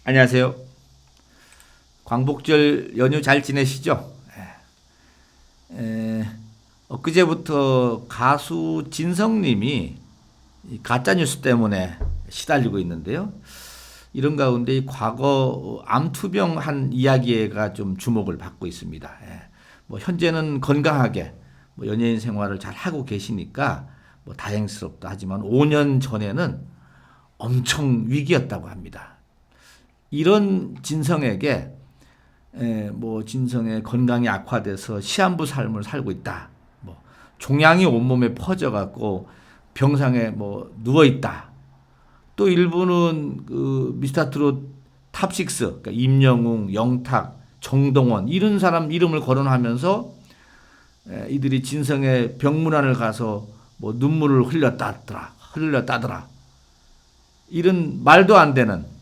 안녕하세요. 광복절 연휴 잘 지내시죠? 엊그제부터 가수 진성님이 이 가짜뉴스 때문에 시달리고 있는데요. 이런 가운데 이 과거 암투병 한 이야기가 좀 주목을 받고 있습니다. 뭐 현재는 건강하게 뭐 연예인 생활을 잘 하고 계시니까 뭐 다행스럽다 하지만 5년 전에는 엄청 위기였다고 합니다. 이런 진성에게 뭐 진성의 건강이 악화돼서 시한부 삶을 살고 있다. 뭐 종양이 온몸에 퍼져갖고 병상에 뭐 누워 있다. 또 일부는 그 미스터트롯 탑식스, 그러니까 임영웅, 영탁, 정동원 이런 사람 이름을 거론하면서 이들이 진성의 병문안을 가서 뭐 눈물을 흘렸다더라. 이런 말도 안 되는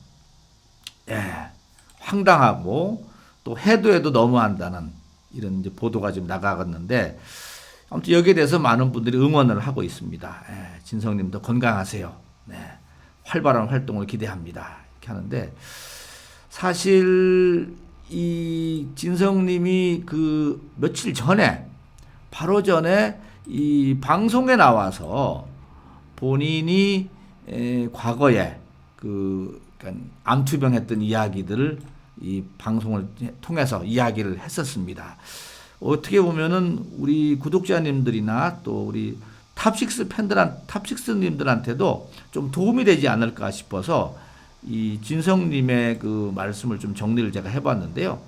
황당하고 또 해도 너무한다는 이런 이제 보도가 지금 나가갔는데 아무튼 여기에 대해서 많은 분들이 응원을 하고 있습니다. 진성님도 건강하세요. 네, 활발한 활동을 기대합니다. 이렇게 하는데 사실 이 진성님이 그 며칠 전에 바로 전에 이 방송에 나와서 본인이 과거에 그러니까 암투병했던 이야기들을 이 방송을 통해서 이야기를 했었습니다. 어떻게 보면은 우리 구독자님들이나 또 우리 탑식스님들한테도 좀 도움이 되지 않을까 싶어서 이 진성님의 그 말씀을 좀 정리를 제가 해봤는데요.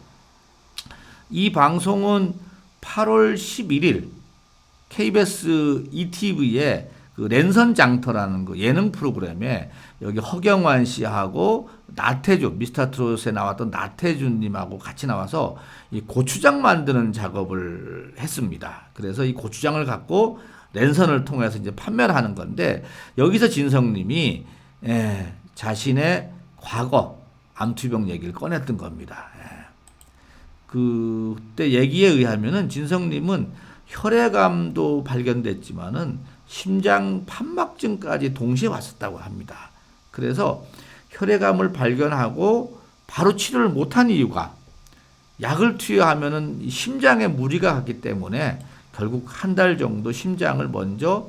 이 방송은 8월 11일 KBS ETV에 그 랜선장터라는 그 예능 프로그램에 여기 허경환 씨하고 나태주 미스터트롯에 나왔던 나태주님하고 같이 나와서 이 고추장 만드는 작업을 했습니다. 그래서 이 고추장을 갖고 랜선을 통해서 이제 판매를 하는 건데 여기서 진성님이 자신의 과거 암투병 얘기를 꺼냈던 겁니다. 그때 얘기에 의하면은 진성님은 혈액암도 발견됐지만은 심장 판막증까지 동시에 왔었다고 합니다. 그래서 혈액암을 발견하고 바로 치료를 못한 이유가 약을 투여하면은 심장에 무리가 갔기 때문에 결국 한 달 정도 심장을 먼저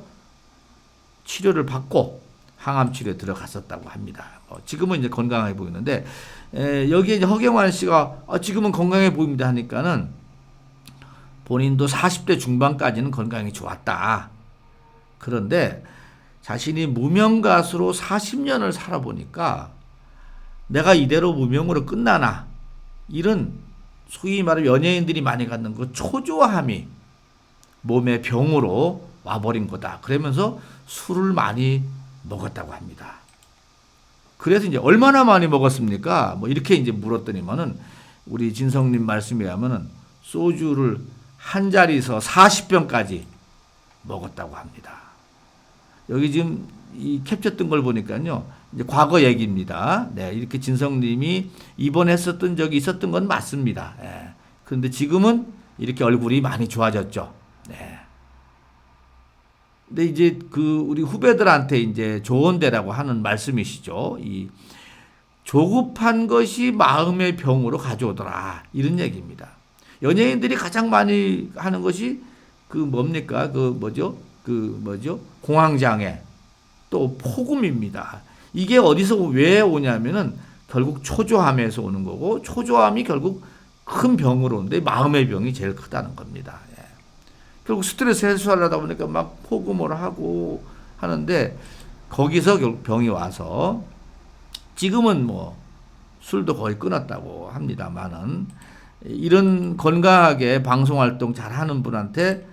치료를 받고 항암 치료에 들어갔었다고 합니다. 지금은 이제 건강해 보이는데 여기에 이제 허경환 씨가 지금은 건강해 보입니다 하니까는 본인도 40대 중반까지는 건강이 좋았다. 그런데 자신이 무명 가수로 40년을 살아보니까 내가 이대로 무명으로 끝나나 이런 소위 말하면 연예인들이 많이 갖는 그 초조함이 몸의 병으로 와버린 거다. 그러면서 술을 많이 먹었다고 합니다. 그래서 이제 얼마나 많이 먹었습니까? 뭐 이렇게 이제 물었더니만은 우리 진성님 말씀에 하면은 소주를 한 자리에서 40병까지 먹었다고 합니다. 여기 지금 이 캡처 뜬 걸 보니까요. 이제 과거 얘기입니다. 네, 이렇게 진성님이 입원했었던 적이 있었던 건 맞습니다. 그런데 지금은 이렇게 얼굴이 많이 좋아졌죠. 네. 근데 이제 그 우리 후배들한테 이제 조언대라고 하는 말씀이시죠. 이 조급한 것이 마음의 병으로 가져오더라. 이런 얘기입니다. 연예인들이 가장 많이 하는 것이 그 뭡니까? 공황장애 또 폭음입니다. 이게 어디서 왜 오냐면은 결국 초조함에서 오는 거고 초조함이 결국 큰 병으로 오는데 마음의 병이 제일 크다는 겁니다. 결국 스트레스 해소하려다 보니까 막 폭음을 하고 하는데 거기서 결국 병이 와서 지금은 뭐 술도 거의 끊었다고 합니다만은 이런 건강하게 방송활동 잘하는 분한테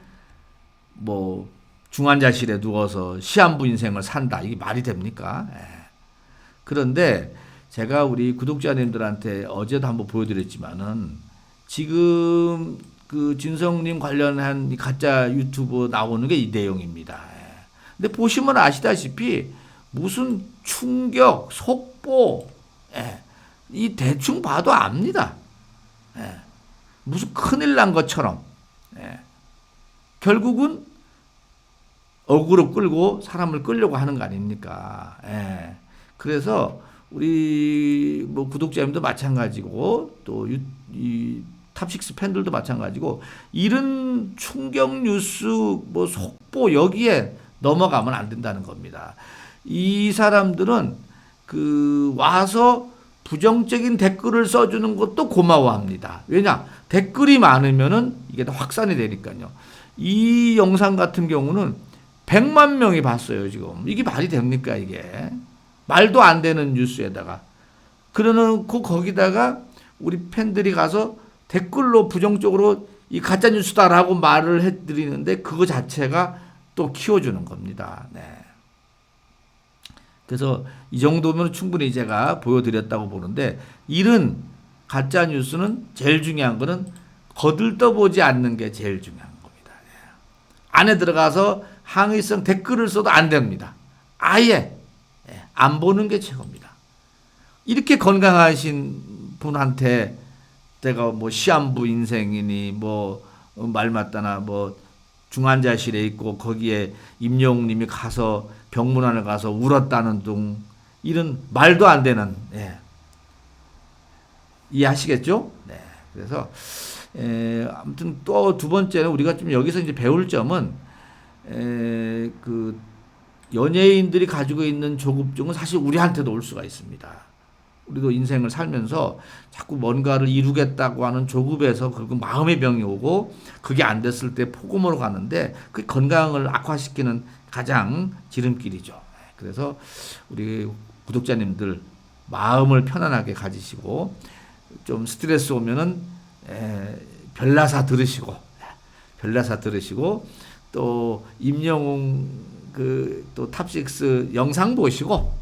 뭐 중환자실에 누워서 시한부 인생을 산다. 이게 말이 됩니까? 그런데 제가 우리 구독자님들한테 어제도 한번 보여드렸지만은 지금 그 진성님 관련한 가짜 유튜브 나오는 게 이 내용입니다. 근데 보시면 아시다시피 무슨 충격, 속보, 이 대충 봐도 압니다. 무슨 큰일 난 것처럼. 결국은 어그로 끌고 사람을 끌려고 하는 거 아닙니까? 그래서 우리 뭐 구독자님도 마찬가지고 또 이 탑식스 팬들도 마찬가지고 이런 충격 뉴스 뭐 속보 여기에 넘어가면 안 된다는 겁니다. 이 사람들은 그 와서 부정적인 댓글을 써주는 것도 고마워합니다. 왜냐? 댓글이 많으면은 이게 다 확산이 되니까요. 이 영상 같은 경우는 100만 명이 봤어요, 지금. 이게 말이 됩니까, 이게? 말도 안 되는 뉴스에다가. 그러놓고 거기다가 우리 팬들이 가서 댓글로 부정적으로 이 가짜 뉴스다라고 말을 해드리는데 그거 자체가 또 키워주는 겁니다. 네. 그래서 이 정도면 충분히 제가 보여드렸다고 보는데 이런 가짜 뉴스는 제일 중요한 거는 거들떠보지 않는 게 제일 중요한 겁니다. 네. 안에 들어가서 항의성 댓글을 써도 안 됩니다. 아예 안 보는 게 최고입니다. 이렇게 건강하신 분한테 내가 뭐 시한부 인생이니 뭐 말 맞다나 뭐 중환자실에 있고 거기에 임영웅님이 가서 병문안을 가서 울었다는 둥 이런 말도 안 되는 이해하시겠죠? 네. 그래서 아무튼 또 두 번째는 우리가 좀 여기서 이제 배울 점은 그 연예인들이 가지고 있는 조급증은 사실 우리한테도 올 수가 있습니다. 우리도 인생을 살면서 자꾸 뭔가를 이루겠다고 하는 조급에서 그리고 마음의 병이 오고 그게 안 됐을 때 폭음으로 가는데 그 건강을 악화시키는 가장 지름길이죠. 그래서 우리 구독자님들 마음을 편안하게 가지시고 좀 스트레스 오면은 별나사 들으시고 또 임영웅 그 또 탑식스 영상 보시고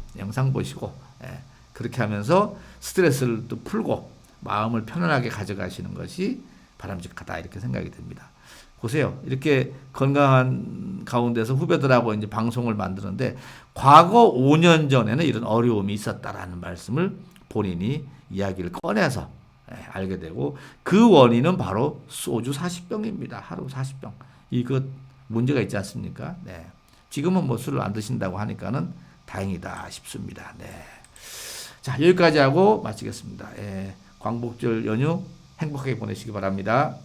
그렇게 하면서 스트레스를 또 풀고 마음을 편안하게 가져가시는 것이 바람직하다 이렇게 생각이 듭니다. 보세요. 이렇게 건강한 가운데서 후배들하고 이제 방송을 만드는데 과거 5년 전에는 이런 어려움이 있었다라는 말씀을 본인이 이야기를 꺼내서 알게 되고 그 원인은 바로 소주 40병입니다. 하루 40병. 이거 문제가 있지 않습니까? 네. 지금은 뭐 술을 안 드신다고 하니까는 다행이다 싶습니다. 네. 자, 여기까지 하고 마치겠습니다. 광복절 연휴 행복하게 보내시기 바랍니다.